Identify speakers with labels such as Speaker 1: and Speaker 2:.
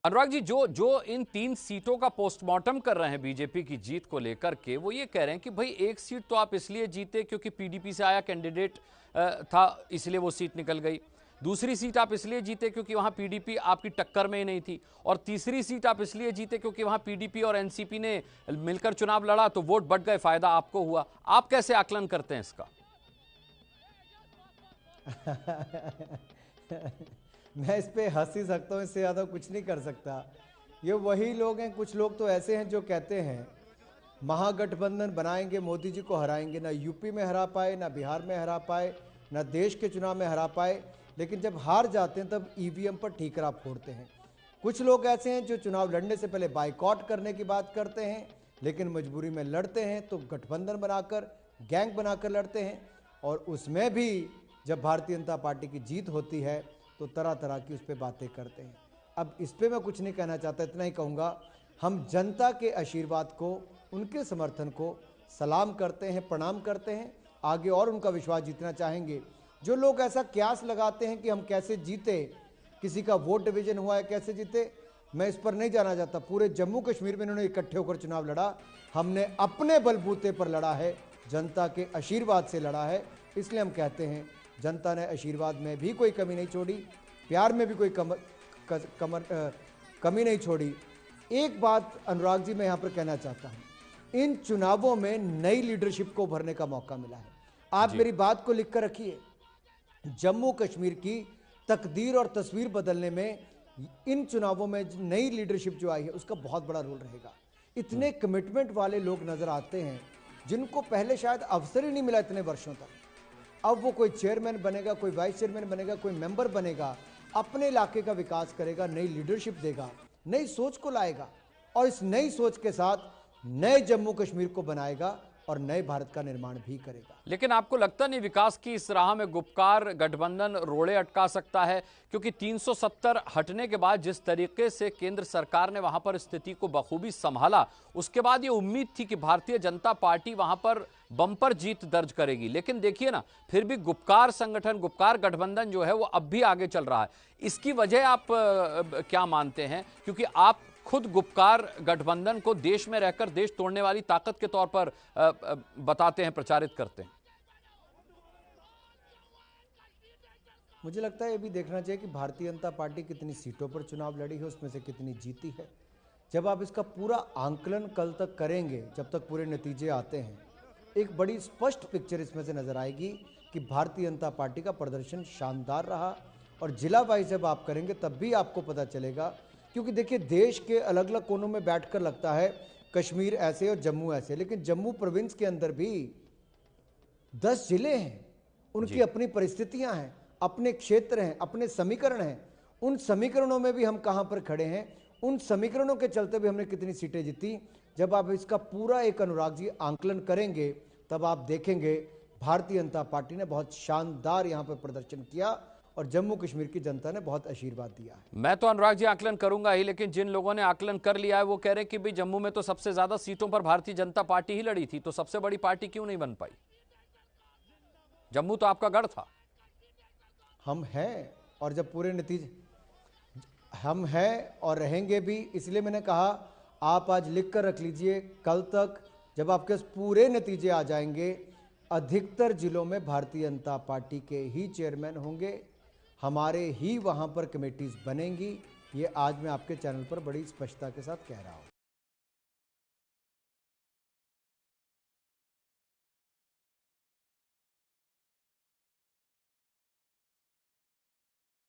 Speaker 1: अनुराग जी, जो जो इन 3 सीटों का पोस्टमार्टम कर रहे हैं बीजेपी की जीत को लेकर के, वो ये कह रहे हैं कि भाई एक सीट तो आप इसलिए जीते क्योंकि पीडीपी से आया कैंडिडेट था, इसलिए वो सीट निकल गई। दूसरी सीट आप इसलिए जीते क्योंकि वहां पीडीपी आपकी टक्कर में ही नहीं थी, और तीसरी सीट आप इसलिए जीते क्योंकि वहां पीडीपी और एनसीपी ने मिलकर चुनाव लड़ा तो वोट बढ़ गए, फायदा आपको हुआ। आप कैसे आकलन करते हैं इसका?
Speaker 2: मैं इस पे हंस ही सकता हूँ, इससे ज़्यादा कुछ नहीं कर सकता। ये वही लोग हैं, कुछ लोग तो ऐसे हैं जो कहते हैं महागठबंधन बनाएंगे, मोदी जी को हराएंगे। ना यूपी में हरा पाए, ना बिहार में हरा पाए, ना देश के चुनाव में हरा पाए, लेकिन जब हार जाते हैं तब ईवीएम पर ठीकरा फोड़ते हैं। कुछ लोग ऐसे हैं जो चुनाव लड़ने से पहले बाइकआउट करने की बात करते हैं, लेकिन मजबूरी में लड़ते हैं तो गठबंधन बनाकर, गैंग बनाकर लड़ते हैं, और उसमें भी जब भारतीय जनता पार्टी की जीत होती है तो तरह तरह की उस पर बातें करते हैं। अब इस पर मैं कुछ नहीं कहना चाहता, इतना ही कहूँगा, हम जनता के आशीर्वाद को, उनके समर्थन को सलाम करते हैं, प्रणाम करते हैं, आगे और उनका विश्वास जीतना चाहेंगे। जो लोग ऐसा क्यास लगाते हैं कि हम कैसे जीते, किसी का वोट डिवीजन हुआ है कैसे जीते, मैं इस पर नहीं जाना चाहता। पूरे जम्मू कश्मीर में इन्होंने इकट्ठे होकर चुनाव लड़ा, हमने अपने बलबूते पर लड़ा है, जनता के आशीर्वाद से लड़ा है। इसलिए हम कहते हैं जनता ने आशीर्वाद में भी कोई कमी नहीं छोड़ी, प्यार में भी कोई कमी नहीं छोड़ी। एक बात अनुराग जी मैं यहाँ पर कहना चाहता हूँ, इन चुनावों में नई लीडरशिप को भरने का मौका मिला है। आप मेरी बात को लिख कर रखिए, जम्मू कश्मीर की तकदीर और तस्वीर बदलने में इन चुनावों में नई लीडरशिप जो आई है उसका बहुत बड़ा रोल रहेगा। इतने कमिटमेंट वाले लोग नजर आते हैं जिनको पहले शायद अवसर ही नहीं मिला इतने वर्षों तक। अब वो कोई चेयरमैन बनेगा, कोई वाइस चेयरमैन बनेगा, कोई मेंबर बनेगा, अपने इलाके का विकास करेगा, नई लीडरशिप देगा, नई सोच को लाएगा, और इस नई सोच के साथ नए जम्मू कश्मीर को बनाएगा और नए भारत का निर्माण भी करेगा।
Speaker 1: लेकिन आपको लगता नहीं विकास की इस राह में गुपकार गठबंधन रोड़े अटका सकता है? क्योंकि 370 हटने के बाद जिस तरीके से केंद्र सरकार ने वहां पर स्थिति को बखूबी संभाला, उसके बाद ये उम्मीद थी कि भारतीय जनता पार्टी वहां पर बम्पर जीत दर्ज करेगी। लेकिन देखिए ना, फिर भी गुपकार संगठन, गुपकार गठबंधन जो है वो अब भी आगे चल रहा है। इसकी वजह आप क्या मानते हैं? क्योंकि आप खुद गुपकार गठबंधन को देश में रहकर देश तोड़ने वाली ताकत के तौर पर बताते हैं, प्रचारित करते हैं।
Speaker 2: मुझे लगता है ये भी देखना चाहिए कि भारतीय जनता पार्टी कितनी सीटों पर चुनाव लड़ी है, उसमें से कितनी जीती है। जब आप इसका पूरा आंकलन कल तक करेंगे, जब तक पूरे नतीजे आते हैं, एक बड़ी स्पष्ट पिक्चर इसमें से नजर आएगी कि भारतीय जनता पार्टी का प्रदर्शन शानदार रहा। और जिला वाइज जब आप करेंगे तब भी आपको पता चलेगा, क्योंकि देखिए देश के अलग अलग कोनों में बैठकर लगता है कश्मीर ऐसे और जम्मू ऐसे, लेकिन जम्मू प्रोविंस के अंदर भी 10 जिले हैं, उनकी अपनी परिस्थितियां हैं, अपने क्षेत्र हैं, अपने समीकरण हैं। उन समीकरणों में भी हम कहां पर खड़े हैं, उन समीकरणों के चलते भी हमने कितनी सीटें जीती। जब आप इसका पूरा एक अनुराग जी आंकलन करेंगे तब आप देखेंगे भारतीय जनता पार्टी ने बहुत शानदार यहां पर प्रदर्शन किया और जम्मू कश्मीर की जनता ने बहुत आशीर्वाद दिया है।
Speaker 1: मैं तो अनुराग जी आकलन करूंगा ही, लेकिन जिन लोगों ने आकलन कर लिया है वो कह रहे हैं कि भाई जम्मू में तो सबसे ज्यादा सीटों पर भारतीय जनता पार्टी ही लड़ी थी, तो सबसे बड़ी पार्टी क्यों नहीं बन पाई? जम्मू तो आपका गढ़ था।
Speaker 2: हम हैं, और जब पूरे नतीजे हम हैं और रहेंगे भी, इसलिए मैंने कहा आप आज लिख कर रख लीजिए, कल तक जब आपके पूरे नतीजे आ जाएंगे, अधिकतर जिलों में भारतीय जनता पार्टी के ही चेयरमैन होंगे, हमारे ही वहां पर कमेटीज बनेंगी। ये आज मैं आपके चैनल पर बड़ी स्पष्टता के साथ कह रहा हूं।